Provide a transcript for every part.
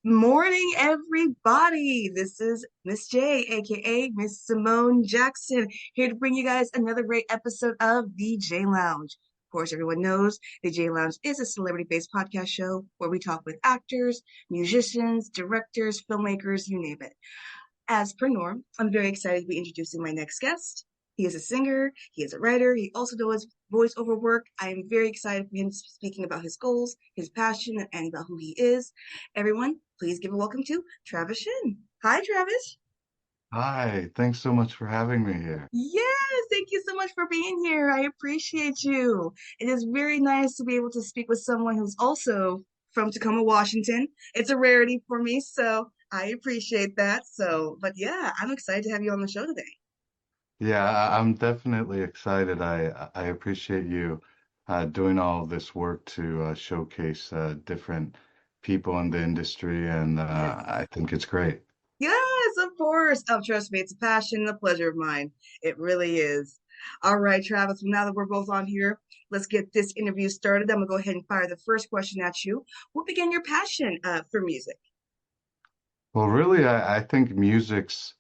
Morning, everybody. This is Miss J, aka Miss Simone Jackson, here to bring you guys another great episode of the J Lounge. Of course, everyone knows the J Lounge is a celebrity based podcast show where we talk with actors, musicians, directors, filmmakers, you name it. As per norm, I'm very excited to be introducing my next guest. He is a singer, he is a writer, he also does voiceover work. I am very excited for him speaking about his goals, his passion, and about who he is. Everyone, please give a welcome to Travis Shyn. Hi, Travis. Hi, thanks so much for having me here. Yes, thank you so much for being here. I appreciate you. It is very nice to be able to speak with someone who's also from Tacoma, Washington. It's a rarity for me, so I appreciate that. But yeah, I'm excited to have you on the show today. Yeah, I'm definitely excited. I appreciate you doing all this work to showcase different people in the industry, and Yes. I think it's great. Yes, of course. Oh, trust me, it's a passion and a pleasure of mine. It really is. All right, Travis, well, now that we're both on here, let's get this interview started. I'm going to go ahead and fire the first question at you. What began your passion for music? Well, really, I think music's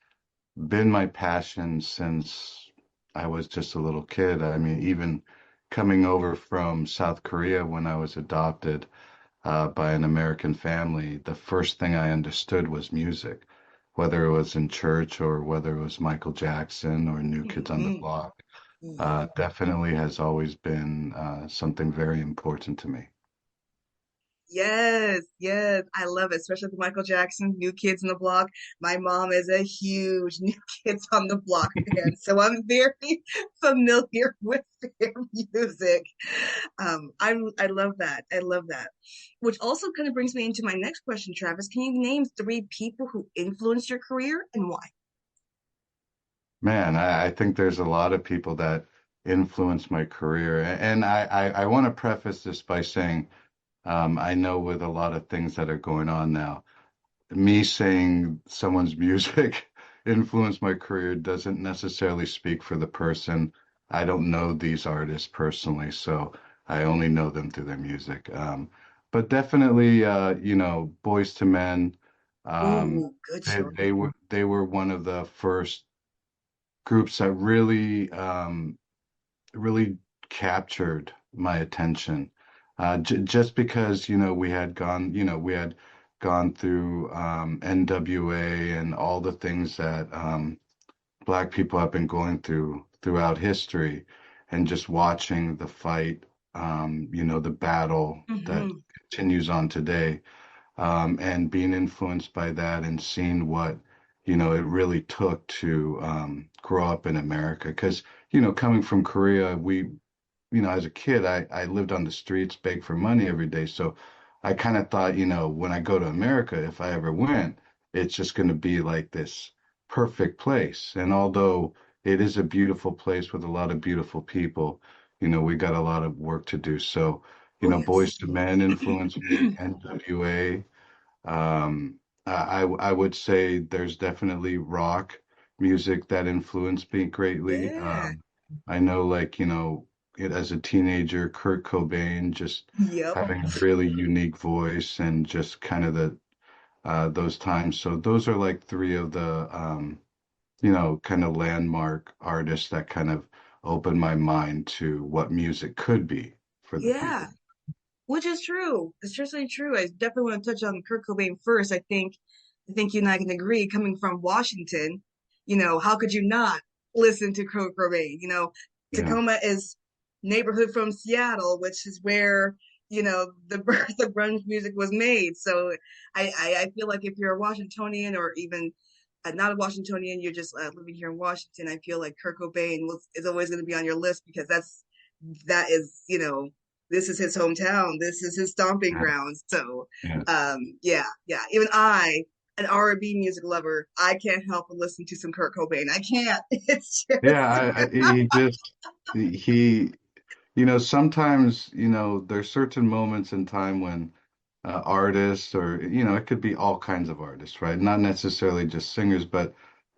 been my passion since I was just a little kid. I mean, even coming over from South Korea when I was adopted by an American family, the first thing I understood was music, whether it was in church or whether it was Michael Jackson or New Kids on the Hmm. Block. Yeah. Definitely has always been something very important to me. Yes, yes, I love it, especially with Michael Jackson, New Kids on the Block. My mom is a huge New Kids on the Block fan, so I'm very familiar with their music. I love that. I love that. Which also kind of brings me into my next question, Travis. Can you name three people who influenced your career and why? Man, I think there's a lot of people that influenced my career. And I want to preface this by saying I know with a lot of things that are going on now, me saying someone's music influenced my career doesn't necessarily speak for the person. I don't know these artists personally, so I only know them through their music. But definitely, Boys to Men, um, Ooh, good they, choice. they were one of the first groups that really captured my attention. Just because, we had gone through NWA and all the things that Black people have been going through throughout history, and just watching the fight, the battle that Hmm. continues on today, and being influenced by that and seeing what, it really took to grow up in America. Because, coming from Korea, as a kid, I lived on the streets, begged for money every day. So I kind of thought, when I go to America, if I ever went, it's just going to be like this perfect place. And although it is a beautiful place with a lot of beautiful people, we got a lot of work to do. So, Oh, Boys yes. to Men influenced me, NWA. I would say there's definitely rock music that influenced me greatly. Yeah. I know, like, as a teenager, Kurt Cobain just Yep. having a really unique voice and just kind of those times. So those are like three of the kind of landmark artists that kind of opened my mind to what music could be for the Yeah. people. Which is true. It's certainly true. I definitely want to touch on Kurt Cobain first. I think you and I can agree, coming from Washington, how could you not listen to Kurt Cobain? Yeah. Tacoma is neighborhood from Seattle, which is where, the birth of grunge music was made. So I feel like if you're a Washingtonian or even not a Washingtonian, you're just living here in Washington, I feel like Kurt Cobain is always going to be on your list because that is, this is his hometown. This is his stomping Yeah. grounds. So, Yeah. yeah, yeah. Even an R&B music lover, I can't help but listen to some Kurt Cobain. I can't. It's Yeah, just he just he sometimes, there's certain moments in time when artists or, it could be all kinds of artists, right? Not necessarily just singers, but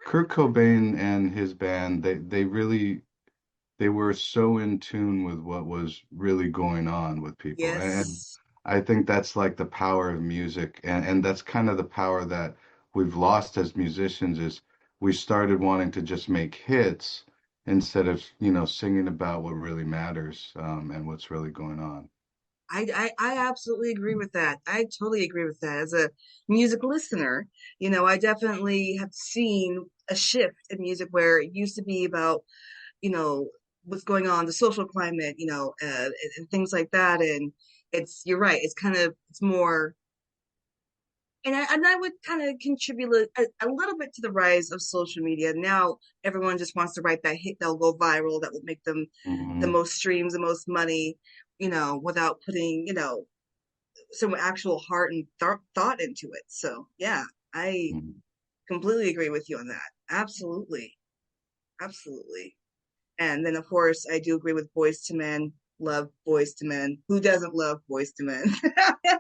Kurt Cobain and his band, they were so in tune with what was really going on with people. And yes. I think that's like the power of music, and that's kind of the power that we've lost as musicians is we started wanting to just make hits instead of, singing about what really matters, and what's really going on. I absolutely agree with that. I totally agree with that. As a music listener, I definitely have seen a shift in music where it used to be about, you know, what's going on, the social climate, and things like that. And you're right, it's more, and I would kind of contribute a little bit to the rise of social media. Now everyone just wants to write that hit that'll go viral, that will make them the Hmm. most streams, the most money, without putting, some actual heart and thought into it. So yeah, I completely agree with you on that. Absolutely, absolutely. And then of course I do agree with Boys to Men. Love Boys to Men. Who doesn't love Boys to Men?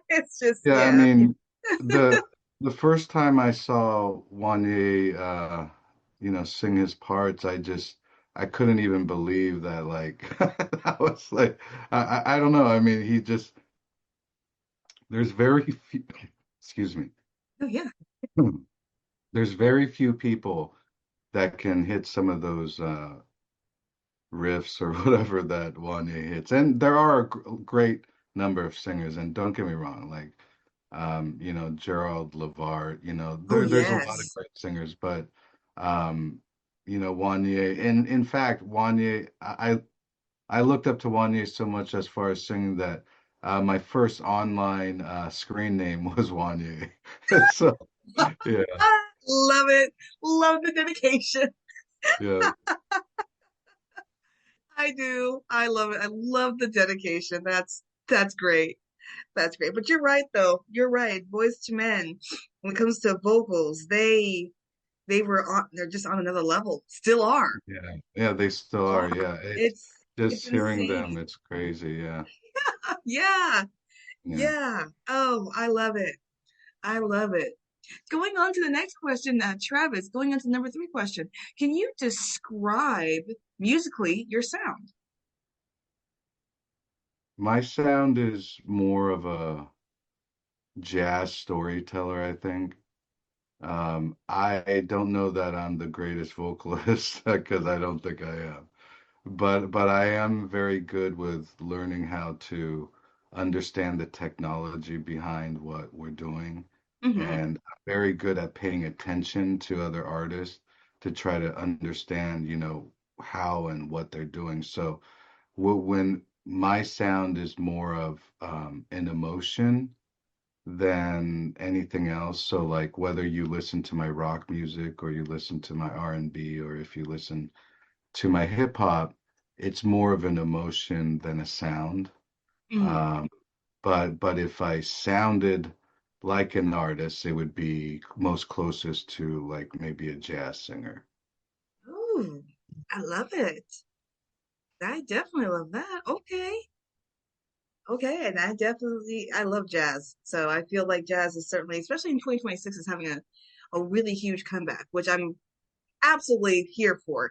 It's just Yeah, I yeah. mean, the first time I saw Wanye, sing his parts, I couldn't even believe that. Like, I was like, I don't know. I mean, there's very few, excuse me, Oh yeah. there's very few people that can hit some of those riffs or whatever that Wanye hits. And there are a great number of singers, and don't get me wrong, like Gerald Levart, Oh there's a lot of yes. great singers, but um, Wanye, and in fact, Wanye, I looked up to Wanye so much as far as singing that my first online screen name was Wanye. So yeah, Love it. Love the dedication. yeah. I do. I love it. I love the dedication. That's great. That's great. But you're right though. You're right. Boys to Men, when it comes to vocals, they're just on another level. Still are. Yeah, yeah, they still are. Are. Yeah, It's just hearing insane. them, it's crazy. Yeah, Yeah. yeah. Yeah. Oh, I love it. I love it. Going on to the next question, Travis, going on to number three question. Can you describe musically your sound? My sound is more of a jazz storyteller, I think. I don't know that I'm the greatest vocalist because I don't think I am. But I am very good with learning how to understand the technology behind what we're doing. Hmm. And I'm very good at paying attention to other artists to try to understand, how and what they're doing. So when my sound is more of an emotion than anything else. So like whether you listen to my rock music or you listen to my R&B or if you listen to my hip hop, it's more of an emotion than a sound. Mm. Um, but if I sounded like an artist, it would be most closest to like maybe a jazz singer. Ooh, I love it. I definitely love that. Okay. Okay. And I love jazz. So I feel like jazz is certainly, especially in 2026, is having a really huge comeback, which I'm absolutely here for.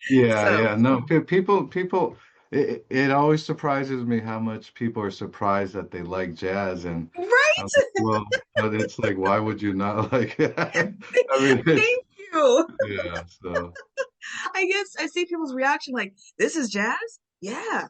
Yeah, So, yeah. No, people, it always surprises me how much people are surprised that they like jazz, and I'm like, right? well, but it's like, why would you not like it? I mean, it's Thank you. yeah. So I guess I see people's reaction like, this is jazz? Yeah.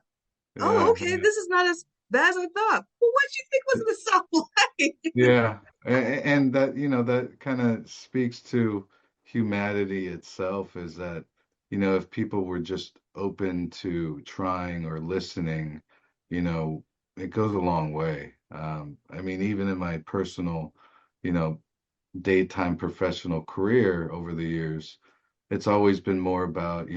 Oh, yeah, okay. This is not as bad as I thought. Well, what do you think was yeah. the sound like? Yeah, and that, that kind of speaks to humanity itself is that, if people were just open to trying or listening, you know, it goes a long way. I mean, even in my personal, you know, daytime professional career over the years, it's always been more about,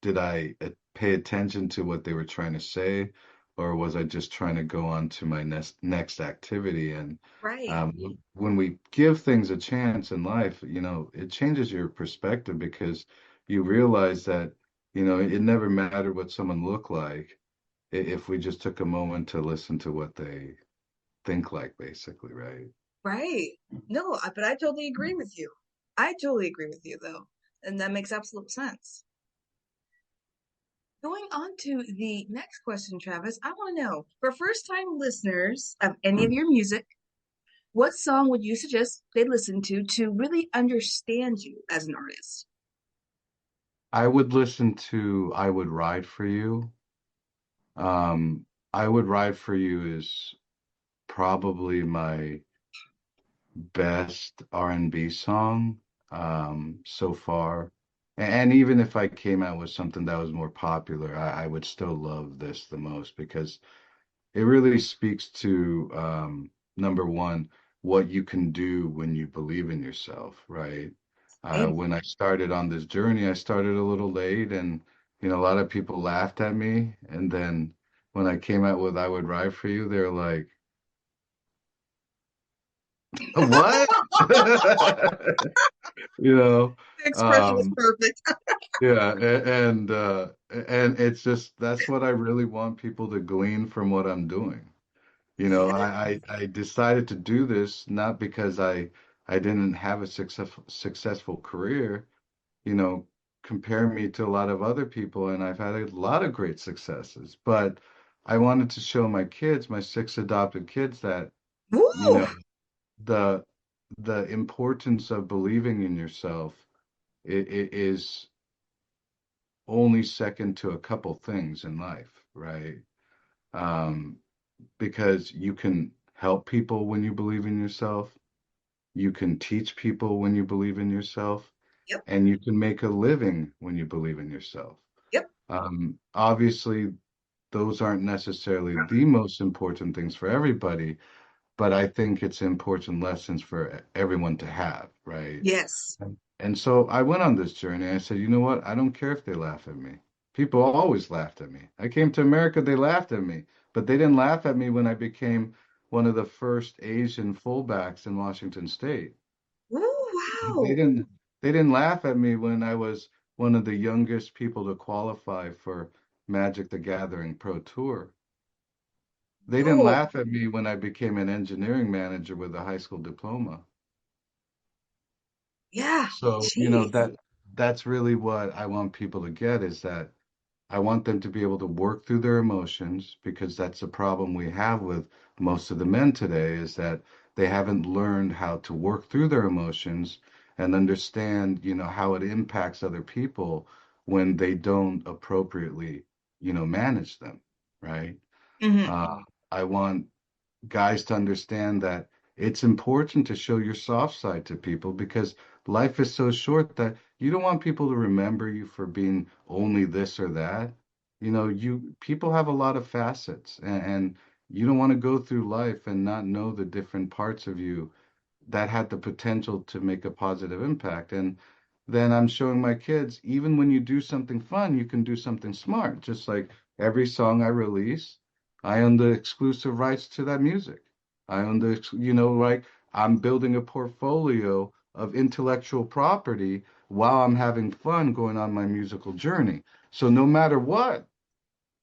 did I pay attention to what they were trying to say, or was I just trying to go on to my next activity? And Right. when we give things a chance in life, it changes your perspective because you realize that, it never mattered what someone looked like if we just took a moment to listen to what they think like, basically, right? Right. No, but I totally agree with you. I totally agree with you, though. And that makes absolute sense. Going on to the next question, Travis, I want to know for first time listeners of any of Hmm. your music, what song would you suggest they listen to really understand you as an artist? I would listen to I Would Ride for You. Um, I Would Ride for You is probably my best R&B song so far. And even if I came out with something that was more popular, I would still love this the most because it really speaks to number one, what you can do when you believe in yourself, right? Same. When I started on this journey, I started a little late, and a lot of people laughed at me. And then when I came out with "I Would Ride for You," they're like, "What?" You know, The expression was um, perfect. yeah, and it's just that's what I really want people to glean from what I'm doing. Yeah. I decided to do this not because I didn't have a successful career, you know, compare me to a lot of other people, and I've had a lot of great successes. But I wanted to show my kids, my six adopted kids, that, you Woo! know, the the importance of believing in yourself it is only second to a couple things in life, right? Um, because you can help people when you believe in yourself. You can teach people when you believe in yourself, Yep. and you can make a living when you believe in yourself. Yep. Obviously, those aren't necessarily the most important things for everybody, but I think it's important lessons for everyone to have, right? Yes. And so I went on this journey. I said, you know what? I don't care if they laugh at me. People always laughed at me. I came to America, they laughed at me, but they didn't laugh at me when I became one of the first Asian fullbacks in Washington State. Ooh, They wow. didn't they didn't laugh at me when I was one of the youngest people to qualify for Magic the Gathering Pro Tour. They didn't No. laugh at me when I became an engineering manager with a high school diploma. Yeah. So, Jeez. that's really what I want people to get is that I want them to be able to work through their emotions because that's the problem we have with most of the men today is that they haven't learned how to work through their emotions and understand, how it impacts other people when they don't appropriately, manage them, right? Hmm. Uh, I want guys to understand that it's important to show your soft side to people because life is so short that you don't want people to remember you for being only this or that. You people have a lot of facets and you don't want to go through life and not know the different parts of you that had the potential to make a positive impact. And then I'm showing my kids, even when you do something fun, you can do something smart. Just like every song I release, I own the exclusive rights to that music. I own like I'm building a portfolio of intellectual property while I'm having fun going on my musical journey. So no matter what,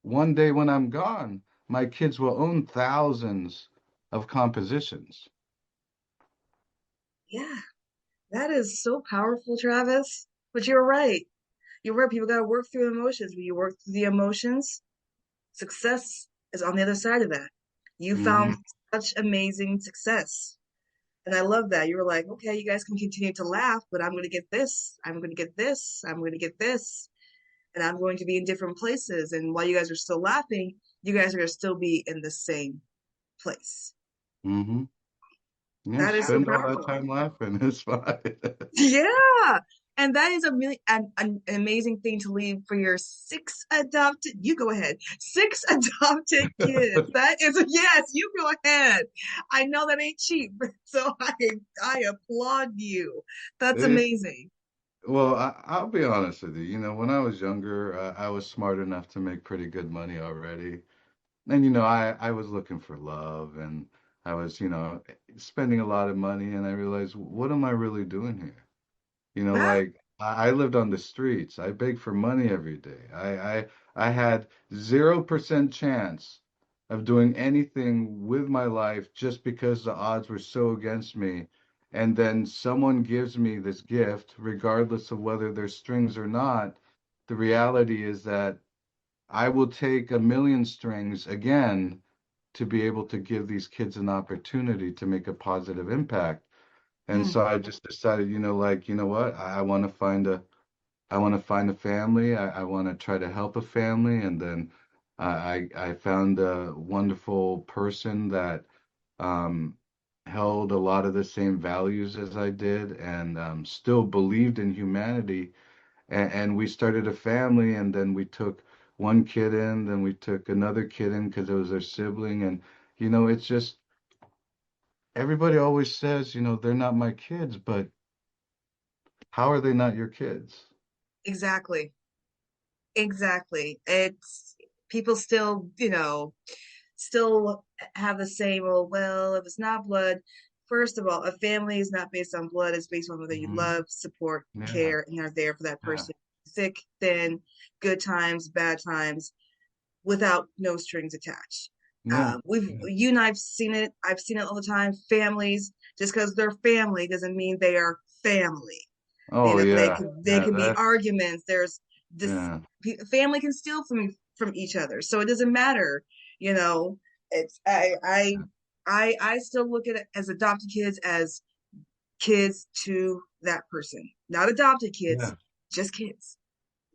one day when I'm gone, my kids will own thousands of compositions. Yeah. That is so powerful, Travis. But you're right. You're right. People got to work through emotions. When you work through the emotions, success is on the other side of that. You Hmm. found such amazing success. And I love that. You were like, okay, you guys can continue to laugh, but I'm going to get this. I'm going to get this. I'm going to get this. And I'm going to be in different places. And while you guys are still laughing, you guys are going to still be in the same place. Hmm. Yeah, That is so spend all that powerful. time laughing. It's fine. Yeah. And that is a really an amazing thing to leave for your six adopted, you go ahead, six adopted kids. That is, yes, you go ahead. I know that ain't cheap, so I applaud you. That's It, amazing. well, I'll be honest with you. When I was younger, I was smart enough to make pretty good money already. And, I was looking for love and I was, spending a lot of money and I realized, what am I really doing here? Well, Like I lived on the streets. I begged for money every day. I had 0% chance of doing anything with my life just because the odds were so against me. And then someone gives me this gift, regardless of whether there's strings or not. The reality is that I will take a million strings again to be able to give these kids an opportunity to make a positive impact. And Mm, so I just decided, like, you know what? I want to find a family. I want to try to help a family. And then I found a wonderful person that um, held a lot of the same values as I did and still believed in humanity. And we started a family, and then we took one kid in, then we took another kid in because it was their sibling. And, it's just everybody always says, they're not my kids, but how are they not your kids? exactly. Exactly. It's people still, still have the same, oh, well, if it's not blood, first of all, a family is not based on blood, it's based on whether you Hmm. love, support, Yeah, care, and are there for that yeah, person. Thick, thin, good times, bad times, without no strings attached. yeah, yeah. You and I've seen it. I've seen it all the time. Families, just because they're family doesn't mean they are family. Oh yeah, They yeah, can be that, arguments. There's this yeah, family can steal from each other, so it doesn't matter. You know, it's I still look at it as adopted kids as kids to that person, not adopted kids, yeah, just kids.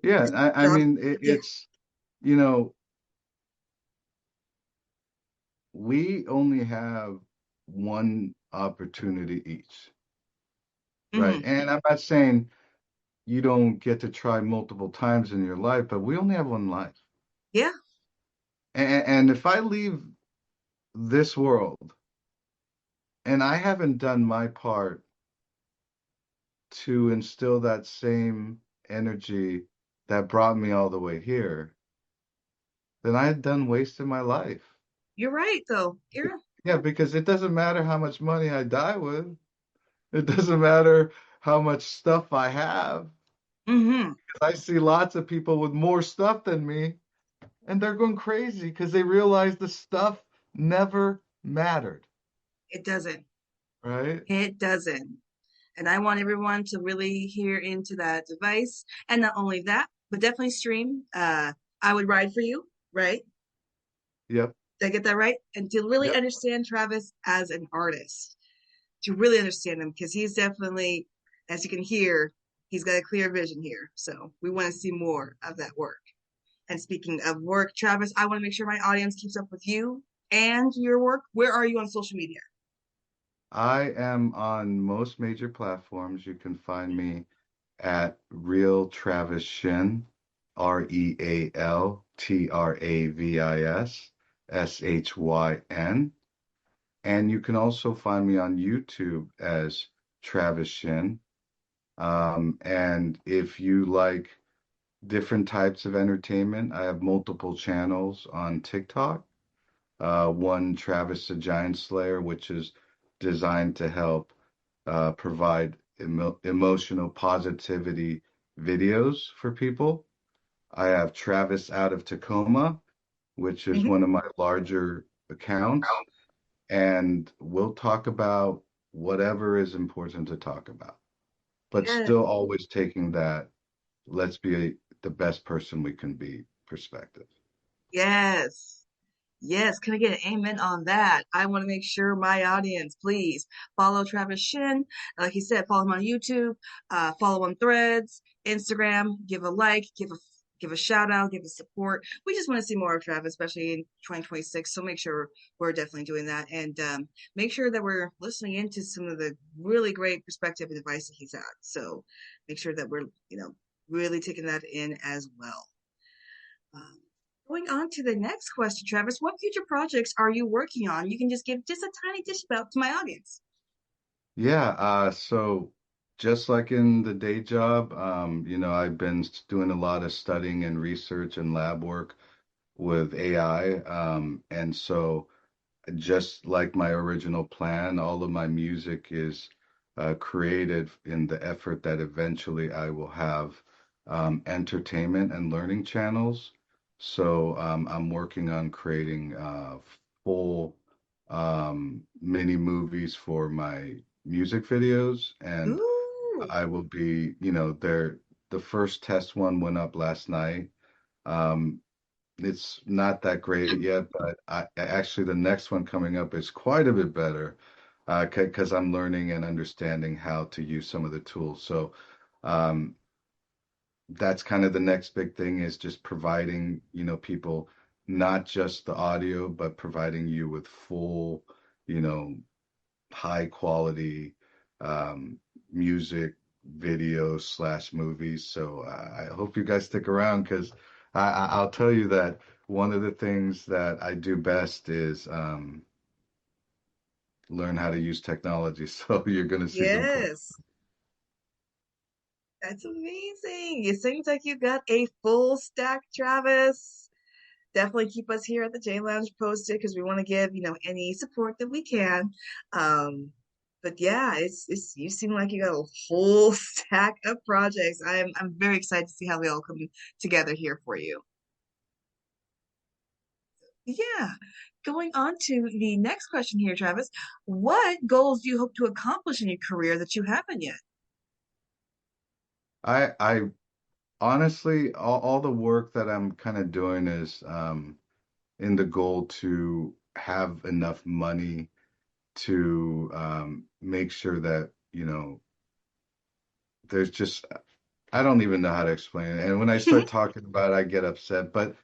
yeah. I Adopt, mean, yeah. you know, we only have one opportunity each, right? Hmm. And I'm not saying you don't get to try multiple times in your life, but we only have one life. Yeah, And if I leave this world and I haven't done my part to instill that same energy that brought me all the way here, then I had done wasted my life. you're right though. You're Yeah, because it doesn't matter how much money I die with. It doesn't matter how much stuff I have. mm-hmm. I see lots of people with more stuff than me, and they're going crazy because they realize the stuff never mattered, It doesn't. right? It doesn't. And I want everyone to really hear into that device. And not only that, but definitely stream. I would ride for you, right? Yep, Did I get that right? And to really yep. understand Travis as an artist, to really understand him, because he's definitely, as you can hear, he's got a clear vision here. So we want to see more of that work. And speaking of work, Travis, I want to make sure my audience keeps up with you and your work. Where are you on social media? I am on most major platforms. You can find me at Real Travis Shyn, RealTravisShyn. And you can also find me on YouTube as Travis Shyn. And if you like different types of entertainment, I have multiple channels on TikTok. One, Travis the Giant Slayer, which is designed to help provide emotional positivity videos for people. I have Travis Out of Tacoma, which is Mm-hmm. one of my larger accounts, and we'll talk about whatever is important to talk about, but Yes. still always taking that let's be the best person we can be perspective. Yes. Yes, can I get an amen on that? I want to make sure my audience, please follow Travis Shin. Like he said, follow him on YouTube, follow on Threads, Instagram, give a like, give a shout out, give a support. We just want to see more of Travis, especially in 2026. So make sure we're definitely doing that, and make sure that we're listening into some of the really great perspective and advice that he's had. So make sure that we're really taking that in as well. Um, Going on to the next question, Travis, what future projects are you working on? You can just give just a tiny dish about to my audience. Yeah, so just like in the day job, I've been doing a lot of studying and research and lab work with AI. And so just like my original plan, all of my music is created in the effort that eventually I will have entertainment and learning channels. So I'm working on creating full mini movies for my music videos, and Ooh. I will be, the first test one went up last night. Um, It's not that great yet, but actually the next one coming up is quite a bit better because I'm learning and understanding how to use some of the tools. So um, that's kind of the next big thing is just providing, people not just the audio, but providing you with full, you know, high quality um, music, video slash movies. So I hope you guys stick around because I'll tell you that one of the things that I do best is learn how to use technology. So you're going to see some cool. Yes, that's amazing. It seems like you got a full stack, Travis. Definitely keep us here at the J Lounge posted because we want to give, any support that we can. Um, but yeah, it's you seem like you got a whole stack of projects. I'm very excited to see how they all come together here for you. Yeah. Going on to the next question here, Travis. What goals do you hope to accomplish in your career that you haven't yet? I honestly, all the work that I'm kind of doing is in the goal to have enough money to make sure that, there's just, I don't even know how to explain it. And when I start talking about it, I get upset. But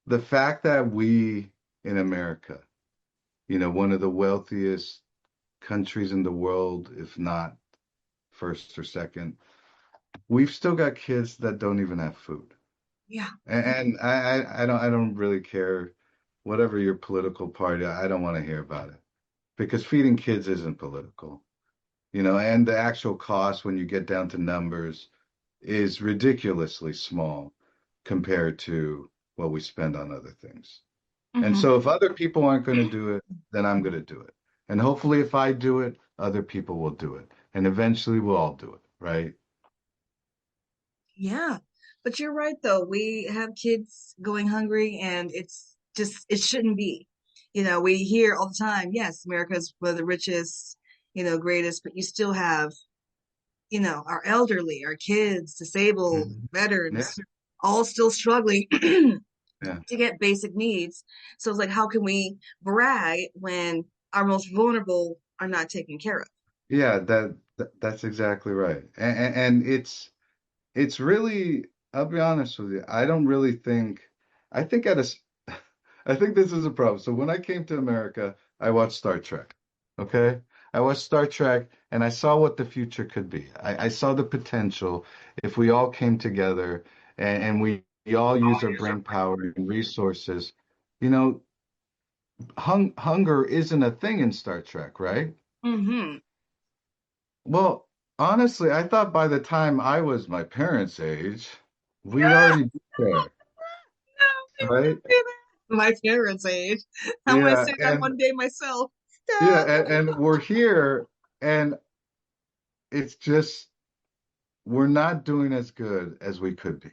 the fact that we in America, one of the wealthiest countries in the world, if not first or second, we've still got kids that don't even have food. Yeah. And I don't really care whatever your political party, I don't want to hear about it because feeding kids isn't political, and the actual cost when you get down to numbers is ridiculously small compared to what we spend on other things. And Hmm. so if other people aren't going to do it, then I'm going to do it. And hopefully if I do it, other people will do it. And eventually we'll all do it, right? Yeah. But you're right though. We have kids going hungry and it shouldn't be. We hear all the time, yes, America's one of the richest, greatest, but you still have, our elderly, our kids, disabled, Mhm. Yeah, veterans, all still struggling to yeah. get basic needs. So it's like, how can we brag when our most vulnerable are not taken care of? Yeah, that's exactly right. And it's really, I'll be honest with you, I don't really think, I think at a, s- I think this is a problem. So when I came to America, I watched Star Trek. Okay? I watched Star Trek and I saw what the future could be. I saw the potential if we all came together and we all use our brain power and resources. You know, hunger isn't a thing in Star Trek, right? Mm-hmm. Well, honestly, I thought by the time I was my parents' age, we'd already be there, No, please right? don't say that. My parents' age. I'm gonna Yeah, say that and one day myself. yeah, Stop. and we're here, and it's just we're not doing as good as we could be.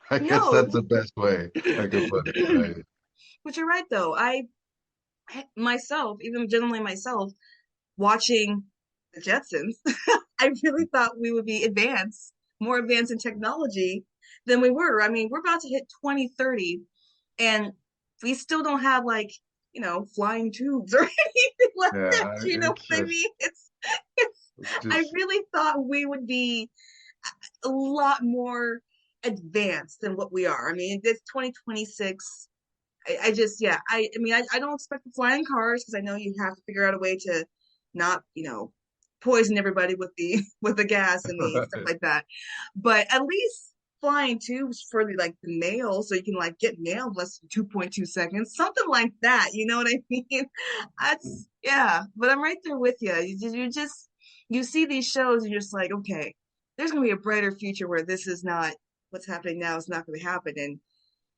I guess No. that's the best way I could put it, right? But you're right though. I myself, even generally myself, watching the Jetsons, I really thought we would be more advanced in technology than we were. I mean, we're about to hit 2030 and we still don't have like, flying tubes or anything like that. Yeah, You know it's what I just mean? I just really thought we would be a lot more advanced than what we are. I mean, it's 2026. I just, yeah, I mean, I don't expect the flying cars because I know you have to figure out a way to not, poison everybody with the with the gas and the stuff like that. But at least flying tubes for the mail, so you can like get mail in less than 2.2 seconds, something like that. You know what I mean? That's yeah. But I'm right there with you. You see these shows, and you're just like, okay, there's gonna be a brighter future where this is not what's happening now is not going to happen. And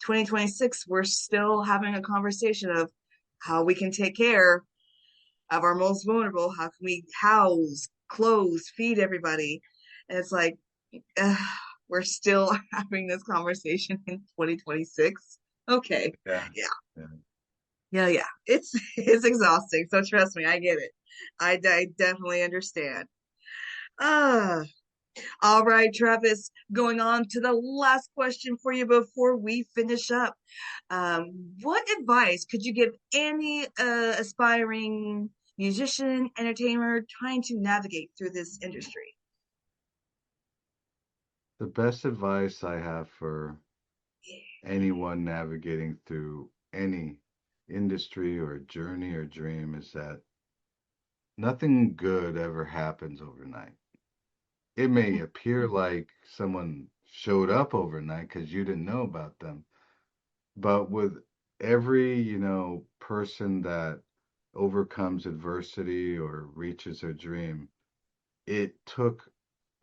2026, we're still having a conversation of how we can take care of our most vulnerable. How can we house, clothe, feed everybody? And it's like, uh, we're still having this conversation in 2026. Okay. yeah, Yeah. yeah. Yeah. Yeah. It's exhausting. So trust me, I get it. I definitely understand. Ah. All right, Travis, going on to the last question for you before we finish up. What advice could you give any aspiring musician, entertainer trying to navigate through this industry? The best advice I have for Yeah. anyone navigating through any industry or journey or dream is that nothing good ever happens overnight. It may appear like someone showed up overnight because you didn't know about them, but with every, person that overcomes adversity or reaches their dream, it took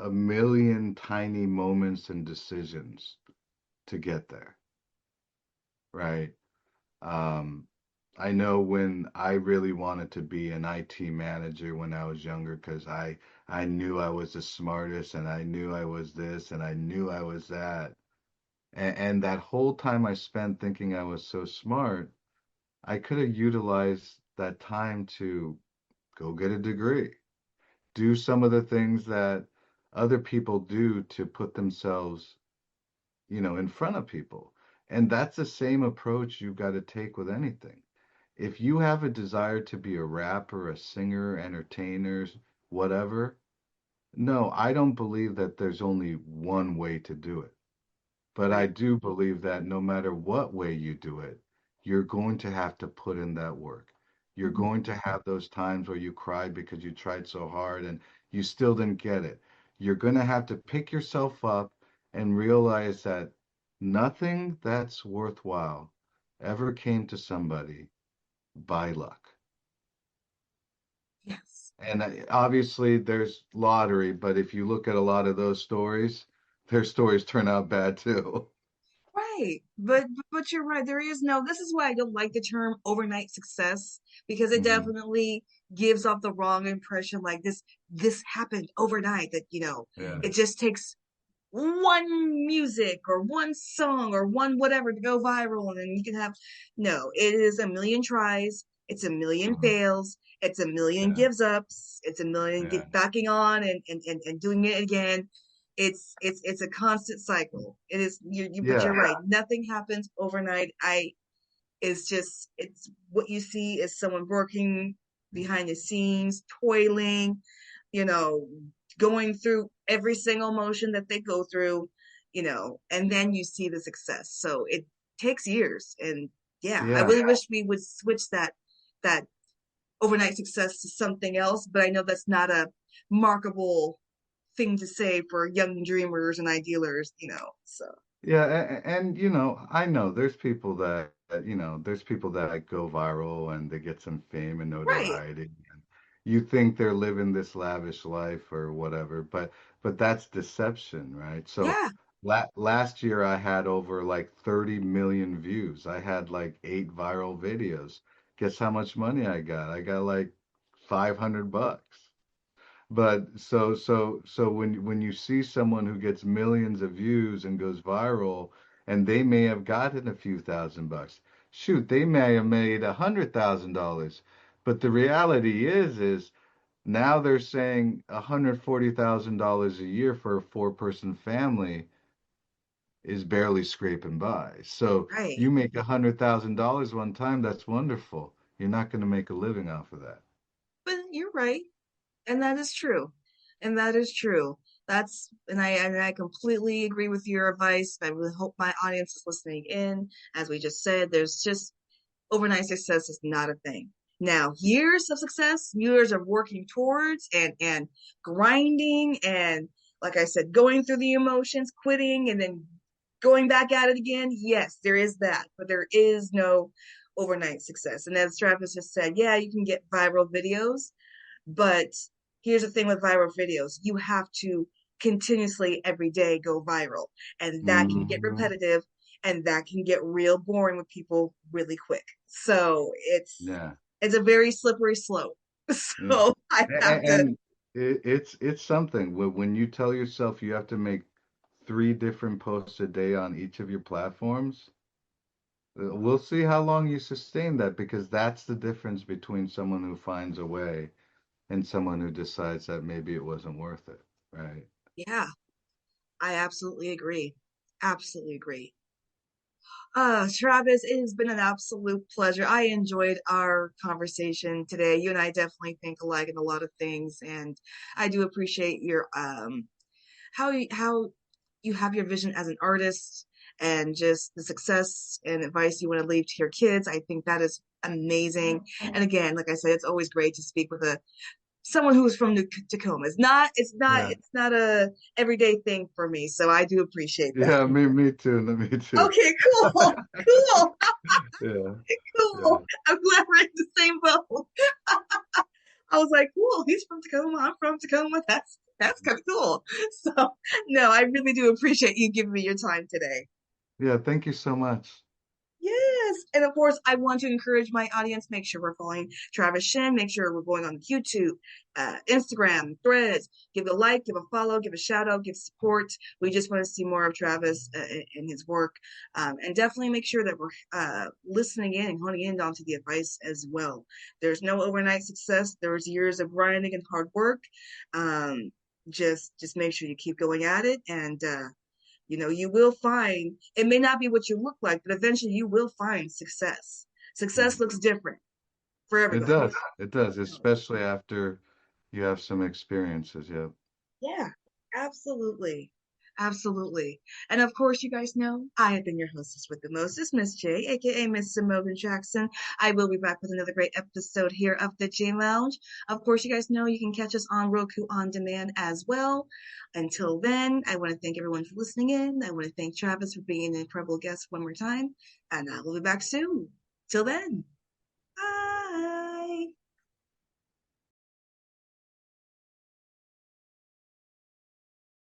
a million tiny moments and decisions to get there, right? Um, I know when I really wanted to be an IT manager when I was younger because I knew I was the smartest and I knew I was this and I knew I was that. And that whole time I spent thinking I was so smart, I could have utilized that time to go get a degree, do some of the things that other people do to put themselves, in front of people. And that's the same approach you've got to take with anything. If you have a desire to be a rapper, a singer, entertainer, whatever, no, I don't believe that there's only one way to do it. But I Right. do believe that no matter what way you do it, you're going to have to put in that work. You're Mhm. going to have those times where you cried because you tried so hard and you still didn't get it. You're going to have to pick yourself up and realize that nothing that's worthwhile ever came to somebody by luck. Yes. And obviously there's lottery, but if you look at a lot of those stories, their stories turn out bad too. Right. But you're right. There is no, this is why I don't like the term overnight success because it Hmm. definitely gives off the wrong impression like this happened overnight that, Yeah. it just takes one music or one song or one whatever to go viral and then you can have no, it is a million tries, it's a million Uh-huh. fails, it's a million Yeah. gives ups, it's a million Yeah. get backing on and doing it again. It's a constant cycle. It is you but you're Yeah. right. Nothing happens overnight. I It's just it's what you see is someone working behind the scenes, toiling, you know, going through every single motion that they go through, and then you see the success. So it takes years. And yeah, I Yeah. really wish we would switch that overnight success to something else, but I know that's not a markable thing to say for young dreamers and idealers, So Yeah. And, I know there's people there's people that go viral and they get some fame and right. notoriety. And you think they're living this lavish life or whatever, but that's deception, right? So Yeah, last year I had over like 30 million views. I had like 8 viral videos. Guess how much money I got? I got like $500. But so when you see someone who gets millions of views and goes viral, and they may have gotten a few $1,000, shoot, they may have made $100,000. But the reality is now they're saying $140,000 a year for a four-person family is barely scraping by. So right. you make $100,000 one time, that's wonderful. You're not going to make a living off of that. But you're right. And that is true. And that is true. And I completely agree with your advice. I really hope my audience is listening in. As we just said, there's just overnight success is not a thing. Now, years of success, years of working towards and grinding and like I said, going through the emotions, quitting and then going back at it again. Yes, there is that, but there is no overnight success. And as Travis just said, yeah, you can get viral videos, but here's the thing with viral videos you have to continuously every day go viral, and that can get Hmm. repetitive and that can get real boring with people really quick. So Yeah. it's a very slippery slope. Yeah. So I have to, And it's something when you tell yourself you have to make 3 different posts a day on each of your platforms, we'll see how long you sustain that because that's the difference between someone who finds a way and someone who decides that maybe it wasn't worth it, right? Yeah, I absolutely agree. Absolutely agree. Travis, it has been an absolute pleasure. I enjoyed our conversation today. You and I definitely think alike in a lot of things, and I do appreciate your how you have your vision as an artist and just the success and advice you want to leave to your kids. I think that is amazing. And again, like I said, it's always great to speak with a someone who's from Tacoma. Yeah. It's not a everyday thing for me. So I do appreciate that. Yeah, me too. Me too. Okay, cool. Cool. Yeah. Yeah. Cool. I'm glad we're in the same boat. I was like, cool, he's from Tacoma, I'm from Tacoma. That's kind of cool. So no, I really do appreciate you giving me your time today. Yeah, thank you so much. Yes. And of course, I want to encourage my audience, make sure we're following Travis Shyn, make sure we're going on YouTube, Instagram, Threads, give a like, give a follow, give a shout out, give support. We just want to see more of Travis and his work. And definitely make sure that we're listening in and honing in onto the advice as well. There's no overnight success. There's years of grinding and hard work. Um, just make sure you keep going at it and you will find it may not be what you look like, but eventually you will find success. Success Mm. looks different for It everybody. does. It does, especially after you have some experiences. Yeah. Yeah, absolutely. Absolutely. And of course, you guys know I have been your hostess with the mostest, Miss J, aka Miss Simone Jackson. I will be back with another great episode here of the J Lounge. Of course, you guys know you can catch us on Roku on demand as well. Until then, I want to thank everyone for listening in. I want to thank Travis for being an incredible guest one more time. And I will be back soon. Till then, bye.